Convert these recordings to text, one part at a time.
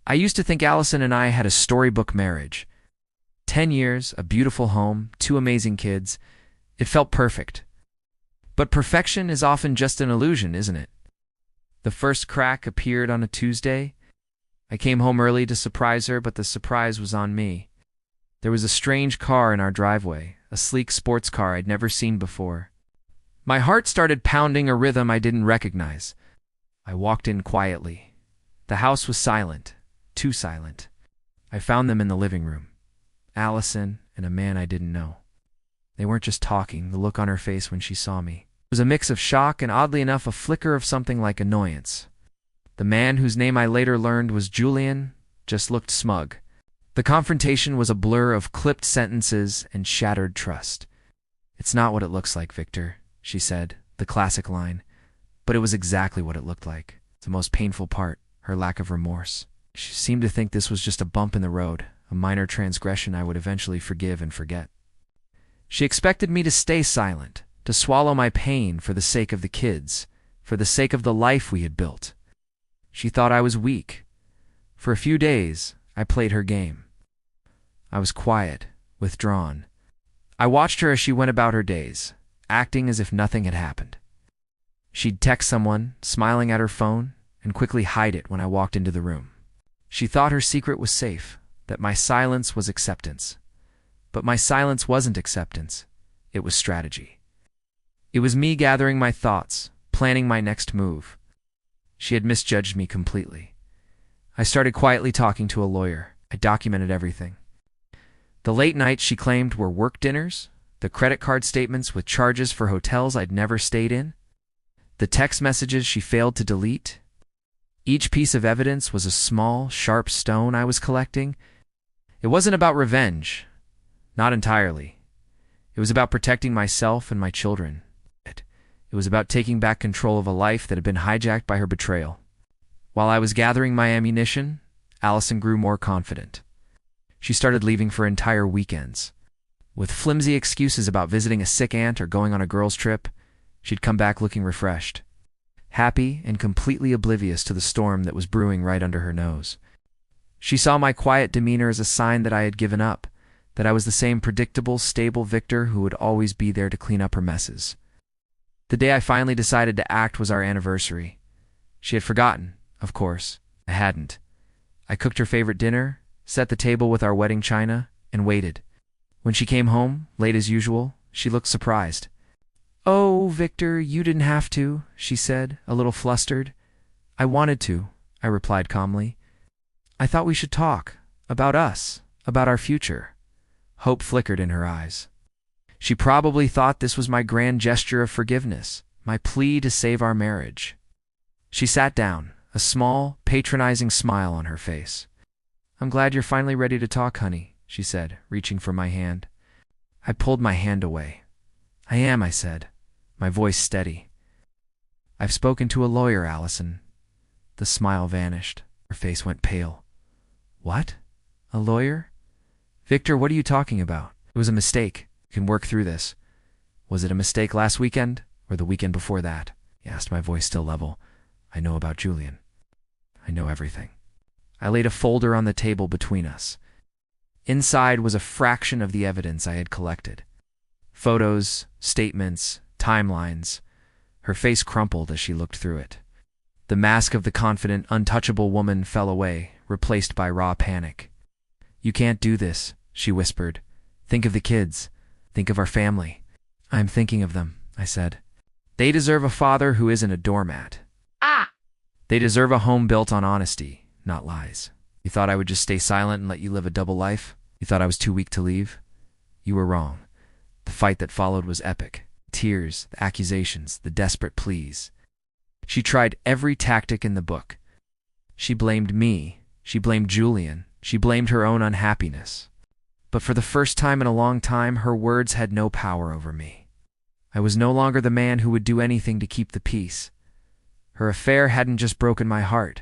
I used to think Allison and I had a storybook marriage. 10 years, a beautiful home, 2 amazing kids. It felt perfect. But perfection is often just an illusion, isn't it? The first crack appeared on a Tuesday. I came home early to surprise her, but the surprise was on me. There was a strange car in our driveway, a sleek sports car I'd never seen before. My heart started pounding a rhythm I didn't recognize. I walked in quietly. The house was silent, too silent. I found them in the living room. Allison and a man I didn't know. They weren't just talking, the look on her face when she saw me. It was a mix of shock and, oddly enough, a flicker of something like annoyance. The man, whose name I later learned was Julian, just looked smug. The confrontation was a blur of clipped sentences and shattered trust. "It's not what it looks like, Victor," she said, the classic line. But it was exactly what it looked like. The most painful part, her lack of remorse. She seemed to think this was just a bump in the road, a minor transgression I would eventually forgive and forget. She expected me to stay silent, to swallow my pain for the sake of the kids, for the sake of the life we had built. She thought I was weak. For a few days, I played her game. I was quiet, withdrawn. I watched her as she went about her days, acting as if nothing had happened. She'd text someone, smiling at her phone, and quickly hide it when I walked into the room. She thought her secret was safe, that my silence was acceptance. But my silence wasn't acceptance. It was strategy. It was me gathering my thoughts, planning my next move. She had misjudged me completely. I started quietly talking to a lawyer. I documented everything. The late nights she claimed were work dinners, the credit card statements with charges for hotels I'd never stayed in, the text messages she failed to delete. Each piece of evidence was a small, sharp stone I was collecting. It wasn't about revenge. Not entirely. It was about protecting myself and my children. It was about taking back control of a life that had been hijacked by her betrayal. While I was gathering my ammunition, Allison grew more confident. She started leaving for entire weekends. With flimsy excuses about visiting a sick aunt or going on a girls' trip, she'd come back looking refreshed, happy and completely oblivious to the storm that was brewing right under her nose. She saw my quiet demeanor as a sign that I had given up, that I was the same predictable, stable Victor who would always be there to clean up her messes. The day I finally decided to act was our anniversary. She had forgotten, of course. I hadn't. I cooked her favorite dinner, set the table with our wedding china, and waited. When she came home, late as usual, she looked surprised. "Oh, Victor, you didn't have to," she said, a little flustered. "I wanted to," I replied calmly. "I thought we should talk. About us. About our future." Hope flickered in her eyes. She probably thought this was my grand gesture of forgiveness, my plea to save our marriage. She sat down, a small, patronizing smile on her face. "I'm glad you're finally ready to talk, honey," she said, reaching for my hand. I pulled my hand away. "I am," I said, my voice steady. "I've spoken to a lawyer, Allison." The smile vanished. Her face went pale. "What? A lawyer? Victor, what are you talking about? It was a mistake. We can work through this." "Was it a mistake last weekend, or the weekend before that?" he asked, my voice still level. "I know about Julian. I know everything." I laid a folder on the table between us. Inside was a fraction of the evidence I had collected. Photos, statements, timelines. Her face crumpled as she looked through it. The mask of the confident, untouchable woman fell away, replaced by raw panic. "You can't do this," she whispered. "Think of the kids. Think of our family." "I'm thinking of them," I said. "They deserve a father who isn't a doormat. They deserve a home built on honesty, not lies. You thought I would just stay silent and let you live a double life? You thought I was too weak to leave? You were wrong. The fight that followed was epic. Tears, the accusations, the desperate pleas. She tried every tactic in the book. She blamed me. She blamed Julian. She blamed her own unhappiness. But for the first time in a long time, her words had no power over me. I was no longer the man who would do anything to keep the peace. Her affair hadn't just broken my heart.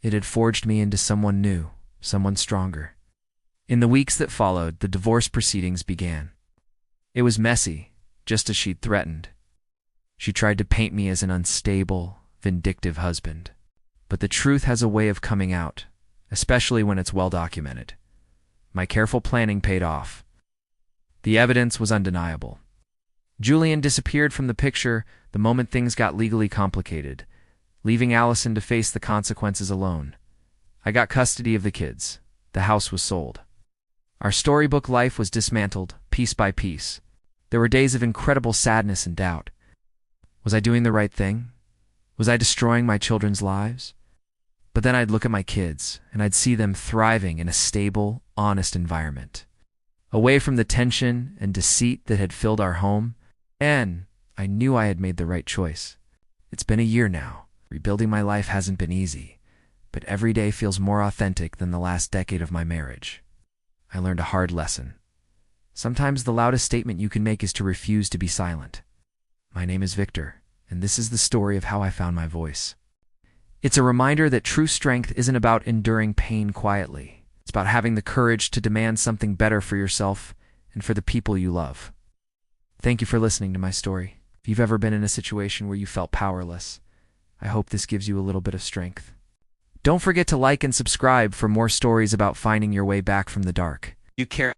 It had forged me into someone new, someone stronger. In the weeks that followed, the divorce proceedings began. It was messy, just as she'd threatened. She tried to paint me as an unstable, vindictive husband. But the truth has a way of coming out, especially when it's well documented. My careful planning paid off. The evidence was undeniable. Julian disappeared from the picture the moment things got legally complicated, leaving Allison to face the consequences alone. I got custody of the kids. The house was sold. Our storybook life was dismantled, piece by piece. There were days of incredible sadness and doubt. Was I doing the right thing? Was I destroying my children's lives? But then I'd look at my kids, and I'd see them thriving in a stable, honest environment, away from the tension and deceit that had filled our home, and I knew I had made the right choice. It's been a year now. Rebuilding my life hasn't been easy, but every day feels more authentic than the last decade of my marriage. I learned a hard lesson. Sometimes the loudest statement you can make is to refuse to be silent. My name is Victor, and this is the story of how I found my voice. It's a reminder that true strength isn't about enduring pain quietly. It's about having the courage to demand something better for yourself and for the people you love. Thank you for listening to my story. If you've ever been in a situation where you felt powerless, I hope this gives you a little bit of strength. Don't forget to like and subscribe for more stories about finding your way back from the dark. You care.